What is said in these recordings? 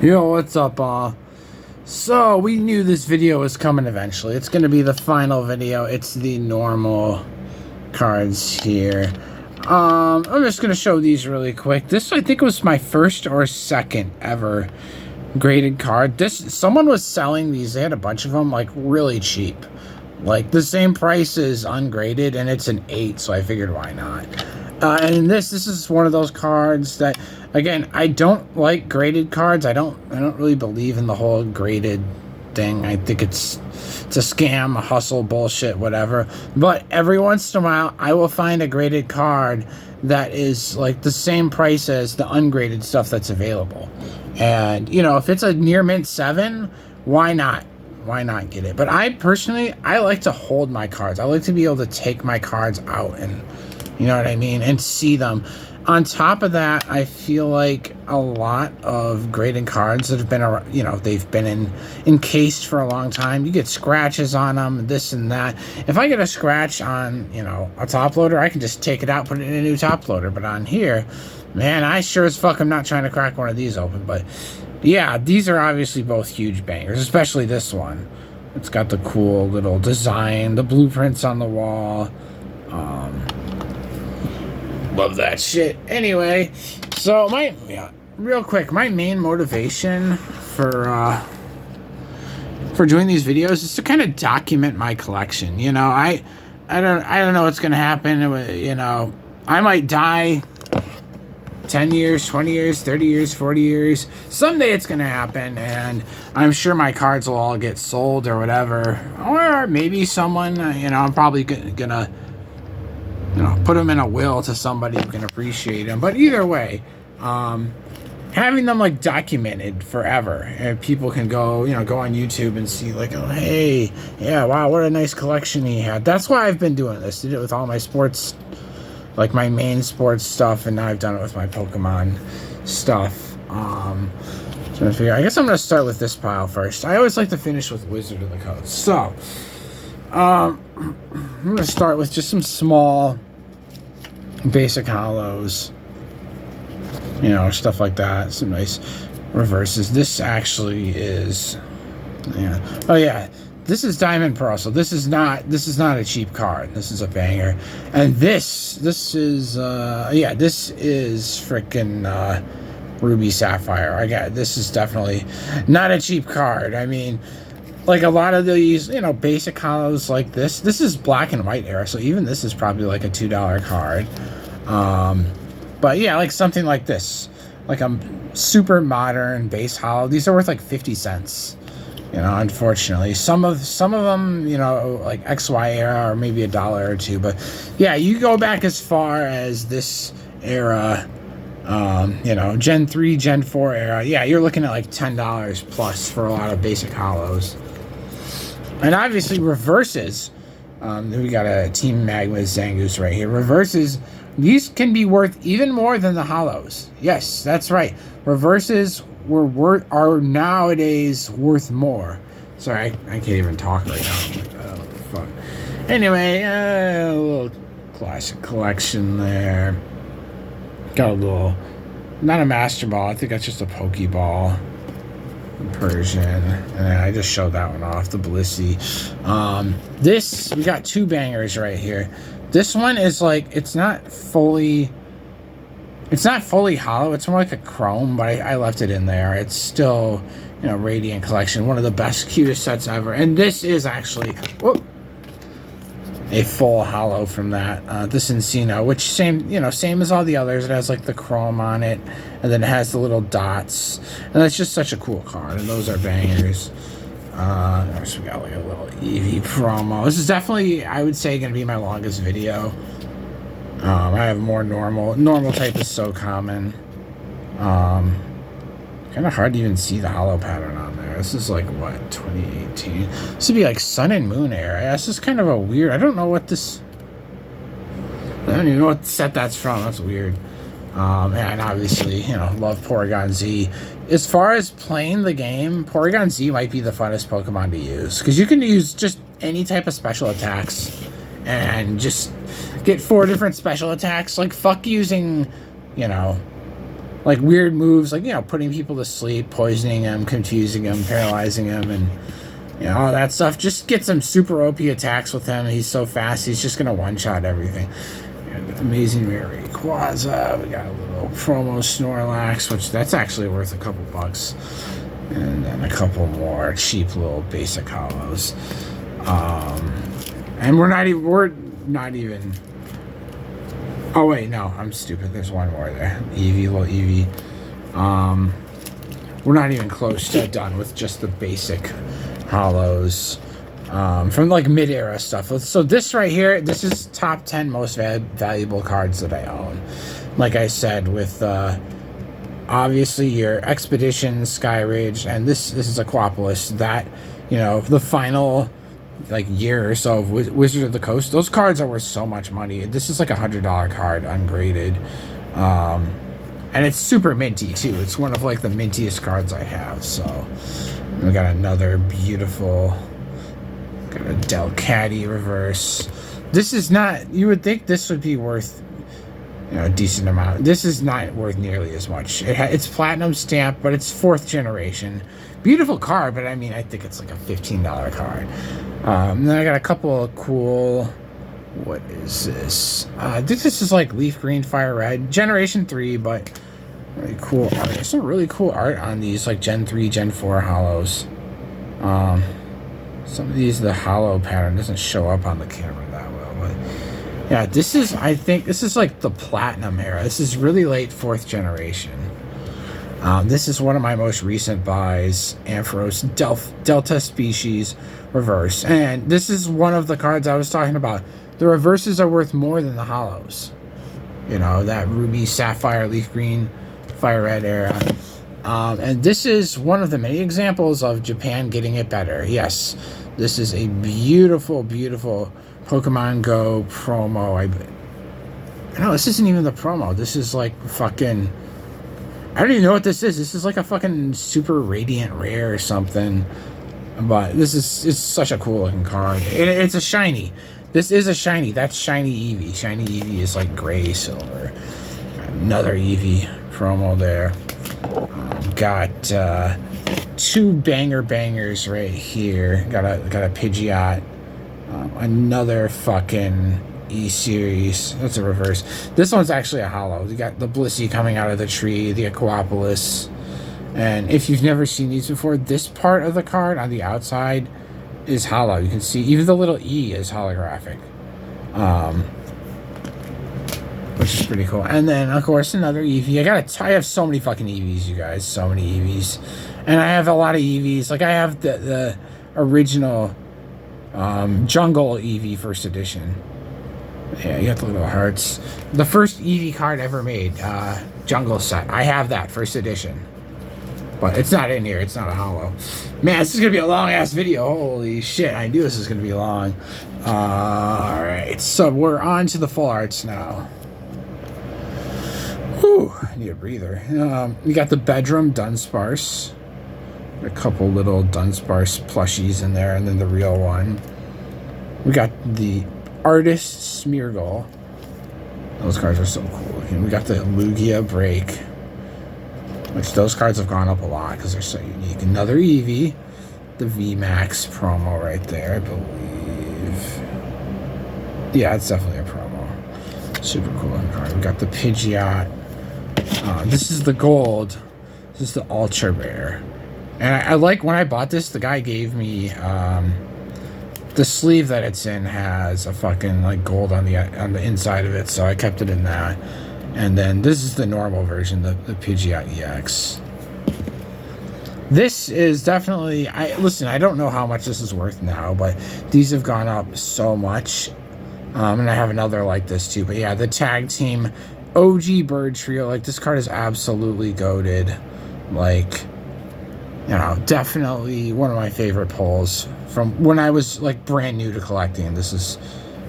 Yo, what's up, So, we knew this video was coming eventually. It's gonna be the final video. It's the normal cards here. I'm just gonna show these really quick. This, I think, was my first or second ever graded card. Someone was selling these. They had a bunch of them, like, really cheap. Like, the same price as ungraded, and it's an 8, so I figured, why not? And this is one of those cards that, again, I don't like graded cards. I don't really believe in the whole graded thing. I think it's a scam, a hustle, bullshit, whatever. But every once in a while, I will find a graded card that is like the same price as the ungraded stuff that's available. And, you know, if it's a near mint 7, why not? Why not get it? But I personally, I like to hold my cards. I like to be able to take my cards out and, you know what I mean, and see them. On top of that, I feel like a lot of graded cards that have been, you know, they've been encased for a long time. You get scratches on them, this and that. If I get a scratch on, you know, a top loader, I can just take it out, put it in a new top loader. But on here, man, I sure as fuck am not trying to crack one of these open. But yeah, these are obviously both huge bangers, especially this one. It's got the cool little design, the blueprints on the wall. Love that shit. Anyway, so real quick, my main motivation for doing these videos is to kind of document my collection. You know, I don't know what's gonna happen. You know, I might die 10 years, 20 years, 30 years, 40 years. Someday it's going to happen, and I'm sure my cards will all get sold or whatever. Or maybe someone, you know, I'm probably going to, you know, put them in a will to somebody who can appreciate them. But either way, having them, like, documented forever. And people can go, you know, go on YouTube and see, like, oh, hey, yeah, wow, what a nice collection he had. That's why I've been doing this. Did it with all my sports, like my main sports stuff, and now I've done it with my Pokemon stuff. So I guess I'm going to start with this pile first. I always like to finish with Wizard of the Coast. So, I'm going to start with just some small, basic holos. You know, stuff like that. Some nice reverses. This actually is, yeah. Oh, yeah. This is Diamond Pearl, so this is not a cheap card. This is a banger. And this is freaking Ruby Sapphire. This is definitely not a cheap card. I mean, like a lot of these, you know, basic holos like this is black and white era, so even this is probably like a $2 card. But yeah, like something like this, like a super modern base holo. These are worth like 50 cents. You know, unfortunately, some of them, you know, like XY era or maybe $1 or $2. But yeah, you go back as far as this era, you know, Gen 3, Gen 4 era. Yeah, you're looking at like $10 plus for a lot of basic holos. And obviously reverses. We got a Team Magma Zangoose right here. Reverses, these can be worth even more than the holos. Yes, that's right. Reverses are nowadays worth more. Sorry, I can't even talk right now. Oh, fuck. Anyway, a little classic collection there. Got a little, not a Master Ball. I think that's just a Pokeball. Persian. And I just showed that one off. The Blissey. This, we got two bangers right here. This one is like, it's not fully holo. It's more like a chrome, but I left it in there. It's still, you know, Radiant Collection. One of the best, cutest sets ever. And this is actually a full holo from that. This Encino, which same as all the others. It has like the chrome on it, and then it has the little dots. And that's just such a cool card. And those are bangers. So we got like a little Eevee promo. This is definitely, I would say, going to be my longest video. I have more normal type is so common. Kind of hard to even see the holo pattern on there. This is like what, 2018? This would be like Sun and Moon era. Yeah, this is kind of a weird, I don't even know what set that's from. That's weird. And obviously, you know, love Porygon Z. As far as playing the game, Porygon Z might be the funnest Pokemon to use, because you can use just any type of special attacks and just get 4 different special attacks. Like, fuck using, you know, like weird moves, like, you know, putting people to sleep, poisoning them, confusing them, paralyzing them, and, you know, all that stuff. Just get some super OP attacks with him. He's so fast, he's just gonna one-shot everything. Amazing Rare Rayquaza. We got a little promo Snorlax, which that's actually worth a couple bucks. And then a couple more cheap little basic hollows. And we're not even. Oh wait, no, I'm stupid. There's one more there. Eevee, little Eevee. We're not even close to done with just the basic hollows. From like mid-era stuff. So this right here, this is top 10 most valuable cards that I own. Like I said, with obviously your Expedition, Skyridge, and this is Aquapolis. That, you know, the final like year or so of Wizard of the Coast, those cards are worth so much money. This is like $100 card, ungraded. And it's super minty too. It's one of like the mintiest cards I have. So we got another beautiful, got a Delcatty reverse. This is not, you would think this would be worth, you know, a decent amount. This is not worth nearly as much. It's platinum stamp, but it's 4th generation. Beautiful card, but I mean, I think it's like a $15 card. Then I got a couple of cool, what is this? This is like Leaf Green, Fire Red, Generation 3, but really cool art. There's some really cool art on these, like Gen 3, Gen 4 hollows. Some of these, the hollow pattern doesn't show up on the camera that well, but yeah, this is, I think, this is like the platinum era. This is really late 4th generation. This is one of my most recent buys, Ampharos Delta Species Reverse. And this is one of the cards I was talking about. The reverses are worth more than the hollows. You know, that Ruby, Sapphire, Leaf Green, Fire Red era. And this is one of the many examples of Japan getting it better. Yes, this is a beautiful, beautiful Pokemon Go promo. No, this isn't even the promo. This is like fucking, I don't even know what this is. This is like a fucking super radiant rare or something. But this is, it's such a cool looking card. It's a shiny. This is a shiny. That's shiny Eevee. Shiny Eevee is like gray silver. Another Eevee promo there. Got 2 bangers right here. Got a Pidgeot. Another fucking E-Series. That's a reverse. This one's actually a hollow. You got the Blissey coming out of the tree, the Aquapolis. And if you've never seen these before, this part of the card on the outside is hollow. You can see even the little E is holographic. Which is pretty cool. And then, of course, another Eevee. I have so many fucking Eevees, you guys. So many Eevees. And I have a lot of Eevees. Like, I have the original Jungle Eevee first edition. Yeah, you got the little hearts. The first Eevee card ever made, Jungle set. I have that, first edition. But it's not in here. It's not a hollow. Man, this is going to be a long-ass video. Holy shit. I knew this was going to be long. Alright, so we're on to the full arts now. Whew, I need a breather. We got the Bedroom Dunsparce. A couple little Dunsparce plushies in there, and then the real one. We got the Artist Smeargle. Those cards are so cool looking. We got the Lugia Break, which those cards have gone up a lot because they're so unique. Another Eevee. The VMAX promo right there, I believe. Yeah, it's definitely a promo. Super cool card. We got the Pidgeot. This is the gold. This is the Ultra Rare. And I like, when I bought this, the guy gave me the sleeve that it's in has a fucking like gold on the inside of it, so I kept it in that. And then this is the normal version, the Pidgeot EX. This is definitely, listen, I don't know how much this is worth now, but these have gone up so much. And I have another like this too. But yeah, the Tag Team OG Bird Trio, like this card is absolutely goated. Like, you know, definitely one of my favorite pulls from when I was like brand new to collecting. This is,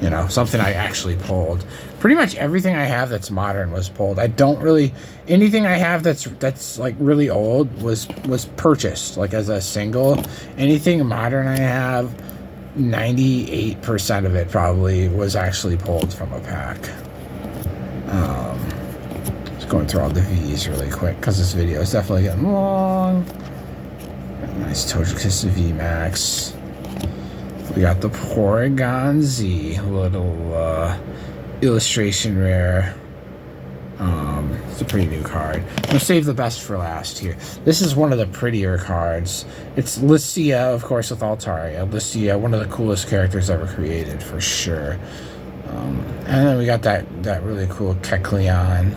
you know, something I actually pulled. Pretty much everything I have that's modern was pulled. I don't really, anything I have that's like really old was purchased like as a single. Anything modern I have, 98% of it probably was actually pulled from a pack. Just going through all the V's really quick because this video is definitely getting long. Nice Togekiss VMAX. We got the Porygon Z, little illustration rare. It's a pretty new card. I'm gonna save the best for last here. This is one of the prettier cards. It's Lucia, of course, with Altaria. Lucia, one of the coolest characters ever created, for sure. And then we got that really cool Kecleon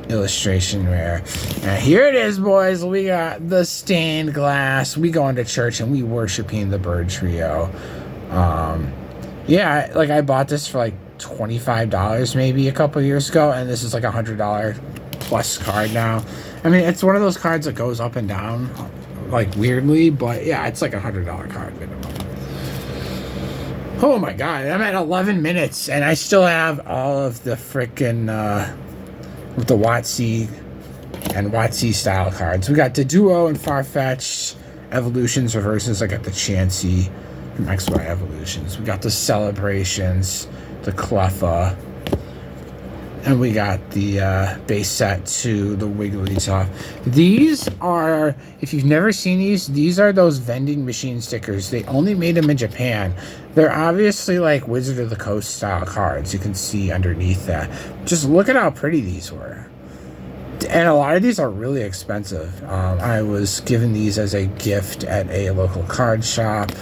illustration rare. And here it is, boys. We got the stained glass. We go into church and we worshiping the bird trio. Yeah, like I bought this for like $25 maybe a couple years ago, and this is like $100 plus card now. I mean, it's one of those cards that goes up and down like weirdly, but yeah, it's like $100 card minimum. Oh my god, I'm at 11 minutes and I still have all of the frickin' with the WotC and WotC style cards. We got the Duo and Farfetch Evolutions Reverses. I got the Chansey from XY Evolutions. We got the Celebrations, the Cleffa, and we got the base set to the Wigglytuff. These are, if you've never seen these are those vending machine stickers. They only made them in Japan. They're obviously like Wizard of the Coast style cards. You can see underneath that. Just look at how pretty these were. And a lot of these are really expensive. I was given these as a gift at a local card shop.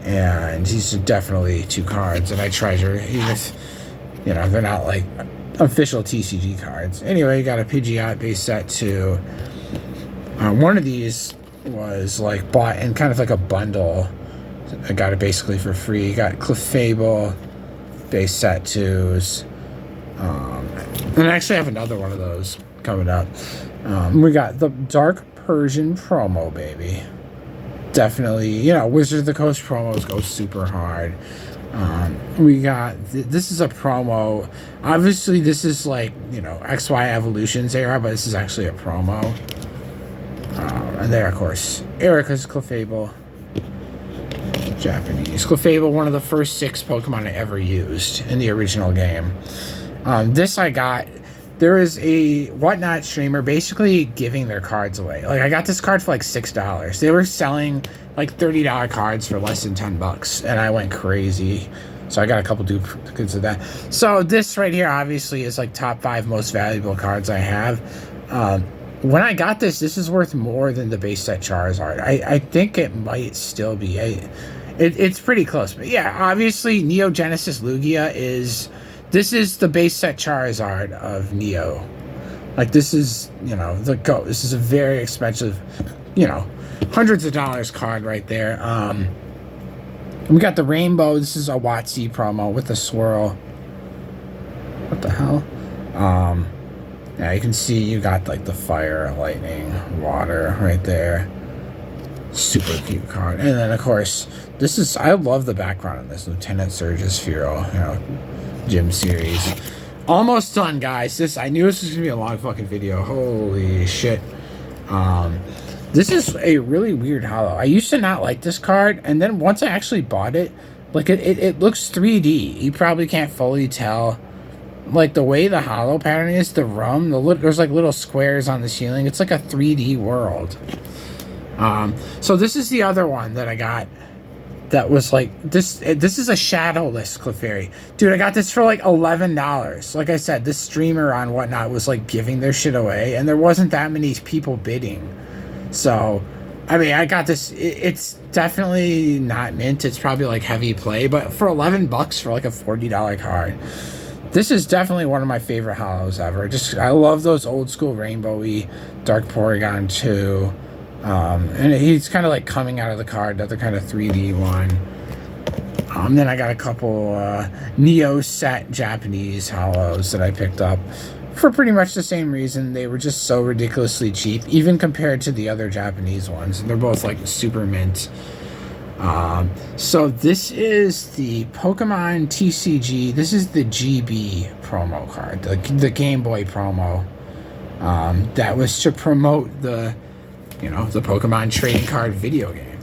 And these are definitely two cards that I treasure, even if, you know, they're not like official TCG cards. Anyway, you got a Pidgeot base set too. One of these was like bought in kind of like a bundle. I got it basically for free. You got Clefable base set twos. And I actually have another one of those coming up. We got the Dark Persian promo, baby. Definitely, you know, Wizard of the Coast promos go super hard. We got, this is a promo. Obviously, this is like, you know, XY Evolutions era, but this is actually a promo. And there, of course, Erica's Clefable. Japanese. Clefable, one of the first 6 Pokemon I ever used in the original game. This I got. There is a Whatnot streamer basically giving their cards away. Like, I got this card for like $6. They were selling like $30 cards for less than $10, and I went crazy. So I got a couple duplicates of that. So this right here obviously is like top 5 most valuable cards I have. When I got this is worth more than the base set Charizard. I think it might still be. It's pretty close. But yeah, obviously Neo Genesis Lugia is... This is the base set Charizard of Neo. Like, this is, you know, the GOAT. This is a very expensive, you know, hundreds of dollars card right there. We got the Rainbow. This is a WotC promo with the swirl. What the hell? Yeah, you can see you got, like, the fire, lightning, water right there. Super cute card. And then, of course, this is... I love the background on this. Lieutenant Surge's Fearow, you know, gym series. Almost done, guys. I knew this was gonna be a long fucking video. Holy shit. This is a really weird holo. I used to not like this card, and then once I actually bought it, like it looks 3D. You probably can't fully tell, like, the way the holo pattern is, the room, there's like little squares on the ceiling. It's like a 3D world. So this is the other one that I got. That was like, this is a shadowless Clefairy. Dude, I got this for like $11. Like I said, this streamer on Whatnot was like giving their shit away, and there wasn't that many people bidding. So, I mean, I got this. It's definitely not mint. It's probably like heavy play, but for $11 for like a $40 card, this is definitely one of my favorite holos ever. I love those old school rainbowy Dark Porygon 2. And he's kind of like coming out of the card, that the kind of 3D one. Then I got a couple Neo set Japanese holos that I picked up for pretty much the same reason. They were just so ridiculously cheap, even compared to the other Japanese ones. They're both like super mint. So this is the Pokemon TCG. This is the GB promo card, the Game Boy promo. That was to promote the, you know, the Pokemon trading card video game.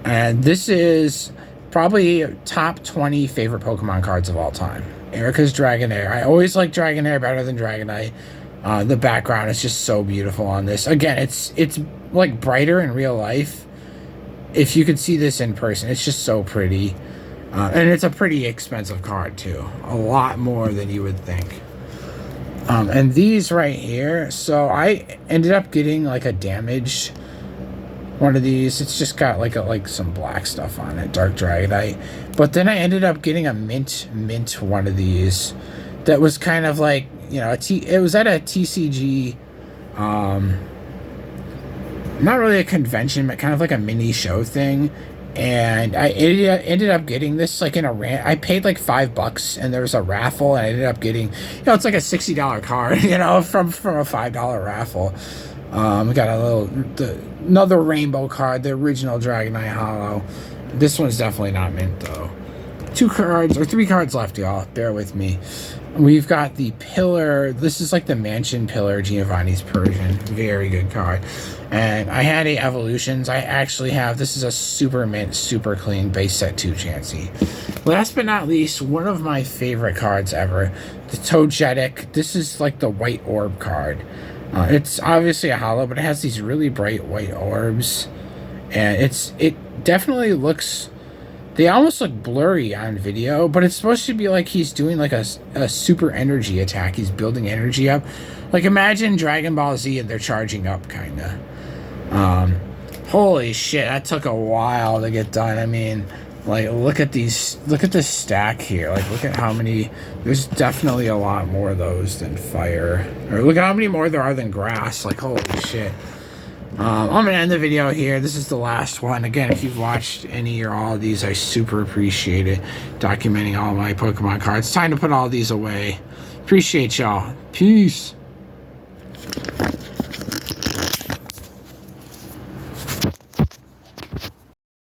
And this is probably top 20 favorite Pokemon cards of all time. Erica's Dragonair. I always like Dragonair better than Dragonite. The background is just so beautiful on this. Again, it's like brighter in real life. If you could see this in person, it's just so pretty. And it's a pretty expensive card too. A lot more than you would think. And these right here, so I ended up getting like a damaged one of these. It's just got like some black stuff on it, dark dragonite. But then I ended up getting a mint one of these that was kind of like, you know, it was at a TCG, not really a convention, but kind of like a mini show thing. And I ended up getting this like in a I paid like $5 and there was a raffle, and I ended up getting, you know, it's like a $60 card, you know, from a $5 raffle. We got another rainbow card, the original Dragonite Holo. This one's definitely not mint though. 3 cards left, y'all. Bear with me. We've got the Pillar. This is like the Mansion Pillar Giovanni's Persian. Very good card. And I had a Evolutions. I actually have, this is a super mint, super clean base set 2 Chansey. Last but not least, one of my favorite cards ever, the Togetic. This is like the White Orb card. It's obviously a holo, but it has these really bright white orbs. And it definitely looks, they almost look blurry on video, but it's supposed to be like he's doing like a super energy attack. He's building energy up. Like imagine Dragon Ball Z and they're charging up, kind of. Holy shit, that took a while to get done. I mean, like, look at this stack here. Like, look at how many, there's definitely a lot more of those than fire. Or look at how many more there are than grass. Like, holy shit. I'm going to end the video here. This is the last one. Again, if you've watched any or all of these, I super appreciate it. Documenting all my Pokemon cards. Time to put all these away. Appreciate y'all. Peace.